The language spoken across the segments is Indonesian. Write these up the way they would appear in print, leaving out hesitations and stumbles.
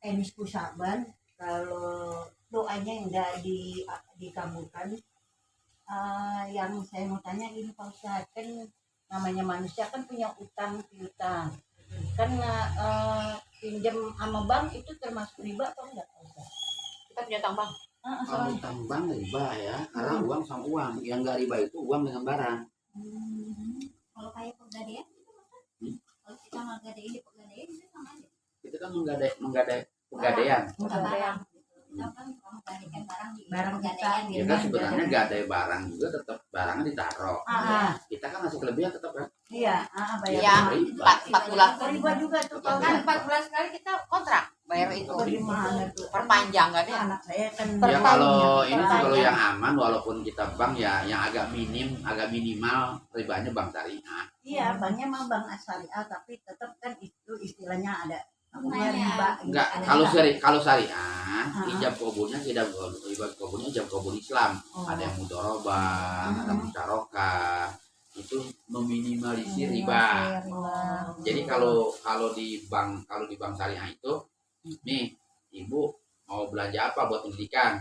Enis Kusaban, kalau doanya yang enggak dikabulkan, yang saya mau tanya ini Pak Ustadz, kan namanya manusia kan punya utang piutang, kan pinjam sama bank itu termasuk riba atau enggak Pak Ustadz? Kita punya utang bank. Kalau utang bank riba ya, karena uang sama uang. Yang nggak riba itu uang dengan barang. Kalau kayak pegadaian itu kalau kita menggadai di pegadaian itu sama aja. Kita kan menggadai pegadaian. Barang. Kita kan menggadaikan barang di Barang pegadaian kita, Ya kan sebenarnya gadai barang juga tetap barangnya ditaruh. Kita kan ngasih kelebihan tetap kan. Iya, bayar. Iya, riba. 4 bulan. Riba juga tuh Kan kan. 4 bulan sekali kita kontrak bayar itu. Gimana tuh? Perpanjang kan ya? Anak saya kan Ya kalau ini tuh kalau yang aman walaupun kita bank ya yang agak minimal ribanya bank syariah. iya, banknya mah bank syariah tapi tetap kan itu istilahnya ada namanya Lumayan. riba. Enggak, kalau syariah, ijab kabulnya tidak ijab kabulnya ijab kabul Islam. Ada yang mudharabah, ada musyarakah. Itu meminimalisir riba. Jadi kalau di bank syariah itu nih ibu mau belanja apa buat pendidikan,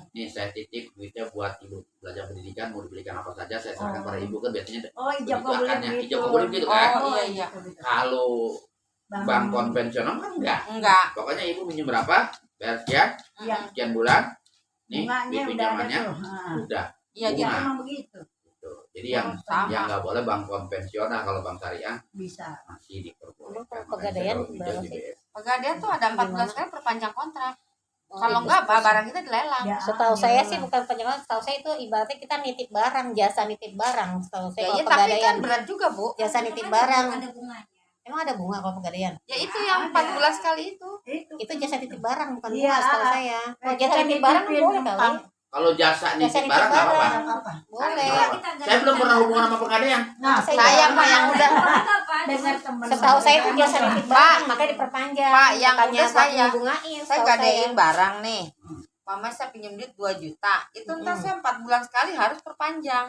nih saya titip duitnya buat ibu belanja pendidikan, mau dibelikan apa saja saya serahkan pada ibu kan biasanya Ijab begitu kabul akannya, gitu. ijab kabul gitu kan. Oh iya. Kalau bank konvensional kan Enggak. pokoknya ibu minjem berapa bayar sekian bulan nih Bunganya duit udah ada pinjamannya tuh. udah Iya bunga. gitu. Emang begitu gitu. Jadi yang nggak boleh bank konvensional, kalau bank syariah bisa. masih diperbolehkan. Kalau pegadaian Makanya saya selalu berapa IJB. Pegadaian tuh ada 4 bulan sekali perpanjang kontrak. Kalau enggak barang kita dilelang. Ya, Setahu saya sih bukan penjualan, setahu saya itu ibaratnya kita nitip barang, jasa nitip barang. Setahu saya Ya, kalau tapi kan pegadaian berat juga, Bu. jasa nitip barang. Ada bunganya. Emang ada bunga kalau pegadaian? Ya itu yang 4 bulan sekali itu. Itu jasa titip barang bukan Iya. bunga setahu saya. Kalau jasa Kita nitip barang nitipin boleh kali. numpang. Kalau jasa Jasa nitip nitip barang nggak apa-apa. barang. Apa? Boleh. Saya belum pernah hubungan sama pegadaian. Nah, Saya mah yang udah dengar teman. Setahu saya itu jasa nitip barang, makanya diperpanjang. Pak, yang Bukannya udah buat saya. ngebungain, Saya setahu gadein barang nih. Mama saya pinjam duit 2 juta. Itu ntar saya 4 bulan sekali harus perpanjang.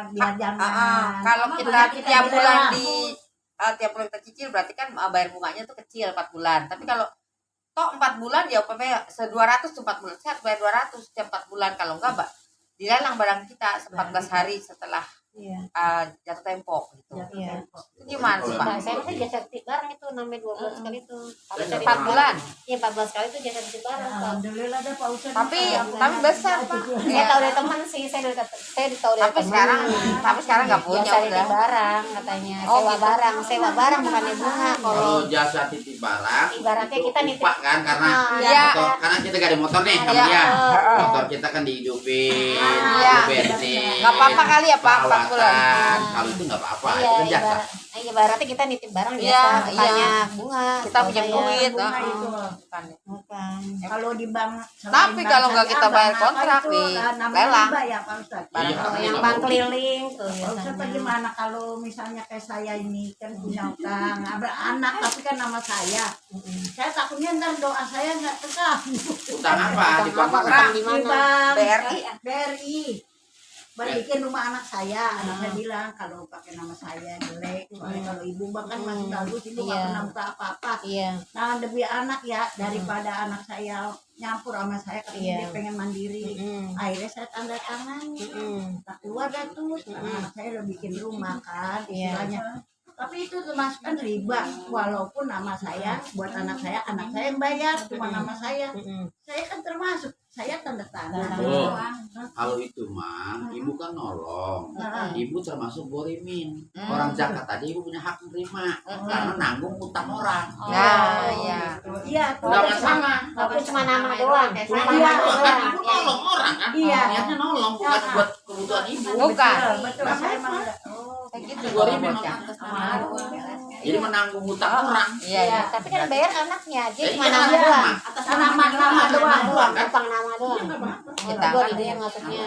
Biar jangan. Kalau Mama kita kita tiap bulan bilang. tiap bulan kita cicil berarti kan bayar bunganya tuh kecil 4 bulan. Tapi kalau toh 4 bulan ya umpamanya 200 tuh 4 bulan. Saya harus bayar 200 setiap 4 bulan. Kalau enggak, Mbak, dilelang barang kita 14 hari setelah Iya. jatuh tempo gitu. Iya. Itu gimana sih, Nah, Pak? saya rasa jasa titip barang itu namanya 2 bulan sekali itu. Kalau Saya saya 4 bulan. Iya, 14 kali itu jasa titip barang. Pak. Alhamdulillah ada Pak Ustadz. Tapi besar, Pak. Saya tahu dari teman sih, saya tahu dari Tapi teman. sekarang nggak punya Jasa udah. titip barang katanya. Oh, Sewa gitu. barang bukannya bunga. Kalau Kalau jasa titip barang, ibaratnya itu kita nitip upah kan karena Iya. karena kita gak ada motor nih sama Iya. dia. Motor kita kan dihidupin, Iya. bensin. Nggak apa-apa kali ya, Pak, 4 bulan. perawatan. Kalau itu nggak apa-apa, iya, itu kan jasa. ibaratnya kita nitip barang Iya, biasa, bukannya iya. bunga. Kita pinjam setahu saya. duit. bunga itu. Bukan. Bukan. Kalau di bank. Tapi kalau nggak kita bayar kontrak, lelang. Riba ya Pak Ustadz. Iya, Kalau tapi yang nggak bank boleh. keliling tuh Pak Ustadz biasanya. bagaimana kalau misalnya kayak saya ini kan punya utang, ada anak tapi kan nama saya. Saya takutnya ntar doa saya nggak terkabul. Utang apa? Di bank Apa, apa? utang di Di mana? bank BRI. BRI. Balikin rumah anak saya, anaknya bilang kalau pakai nama saya jelek, soalnya kalau ibu bang kan masih bagus, ibu nggak Iya. pernah buka apa-apa. Iya. Nah demi anak ya, daripada anak saya nyampur sama saya, katanya Iya. dia pengen mandiri. Akhirnya saya tanda tangan, tak keluar dah tuh, anak saya udah bikin rumah kan, Iya. istilahnya. Tapi itu termasuk kan riba, walaupun nama saya buat anak saya yang bayar, cuma nama saya. Saya kan termasuk, saya tanda tangan. Oh, kalau itu mah, ibu kan nolong. Nah, Ibu termasuk borimin. Orang zakat tadi ibu punya hak menerima karena nanggung utang orang. Nah, iya. iya, Udah masalah. Tapi cuma nama doang. Cuma Iya, nama Kan doang. ibu nolong orang kan? Iya. Niatnya nolong bukan buat kebutuhan ibu. Bukan. Betul, saya emang Kayak gitu. Itu borimin. Jadi Iya. menanggung utang orang. Iya, iya. Tapi kan bayar anaknya aja, Ya, cuma iya, nama iya. doang. atas nama doang. Doang, numpang nama doang. Iya, nggak apa-apa. Kita Gua kan itu yang maksudnya.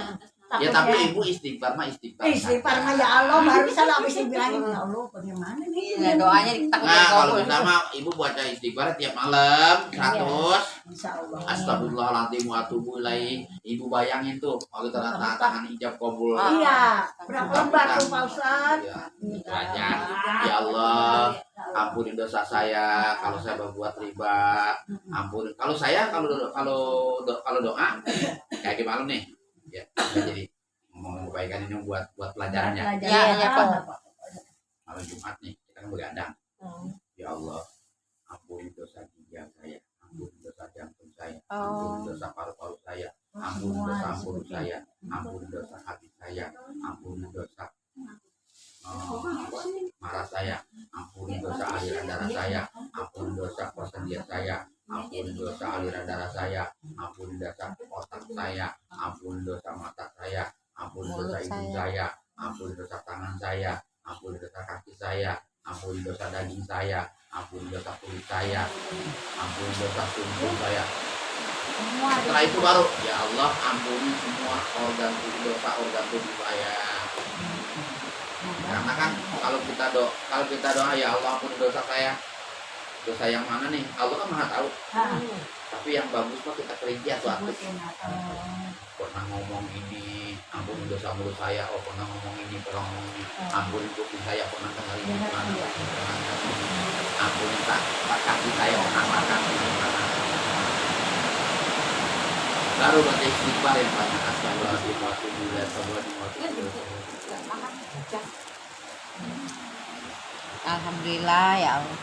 Ya tapi ibu istighfar mah istighfar. istighfar mah ya Allah, barusan habis dibilangin ya Allah bagaimana nih. Ya, doanya kita Nah, kalau bisa mah ibu baca istighfar tiap malam 100. Insya Allah. Astagfirullahaladzim wa atubu ilaih. Ibu bayangin tuh kalau kita tangan ijab kabul. Iya, berapa lembar tuh Pak Ustad? Ya, itu aja. Ya Allah, ampuni dosa saya kalau saya berbuat riba. Ampuni. Kalau saya kalau doa kayak gimana nih? Ya, jadi ngomong kebaikan ini buat pelajarannya. Ya, Pak. Malam Jumat nih kita kan begadang. Ya Allah, ampuni dosa ginjal saya, ampuni dosa jantung saya, ampuni dosa paru-paru saya, ampuni dosa mulut saya, ampuni dosa hati saya, ampuni dosa marah saya, ampuni dosa aliran darah saya, ampuni dosa persendian saya, ampuni dosa aliran darah saya, ampuni dosa otak saya, ampuni dosa mata saya, ampuni dosa hidung saya, ampuni dosa tangan saya, ampuni dosa kaki saya, ampuni dosa daging saya, ampuni dosa kulit saya, ampuni dosa sumsum saya. Setelah itu baru ya Allah ampuni semua organ tubuh saya. Karena kan kalau kita doa ya Allah ampuni dosa saya. Dosa yang mana nih? Allah kan Maha tahu. Tapi yang bagus mah kita perinci suatu. Pernah ngomong ini, ampuni dosa mulut saya. Oh pernah ngomong ini, ampuni kuping saya, pernah dengar ini, ampuni kaki saya, pernah makan ini, baru baca istighfar yang banyak. Astagfirullahaladzim. Alhamdulillah ya Allah.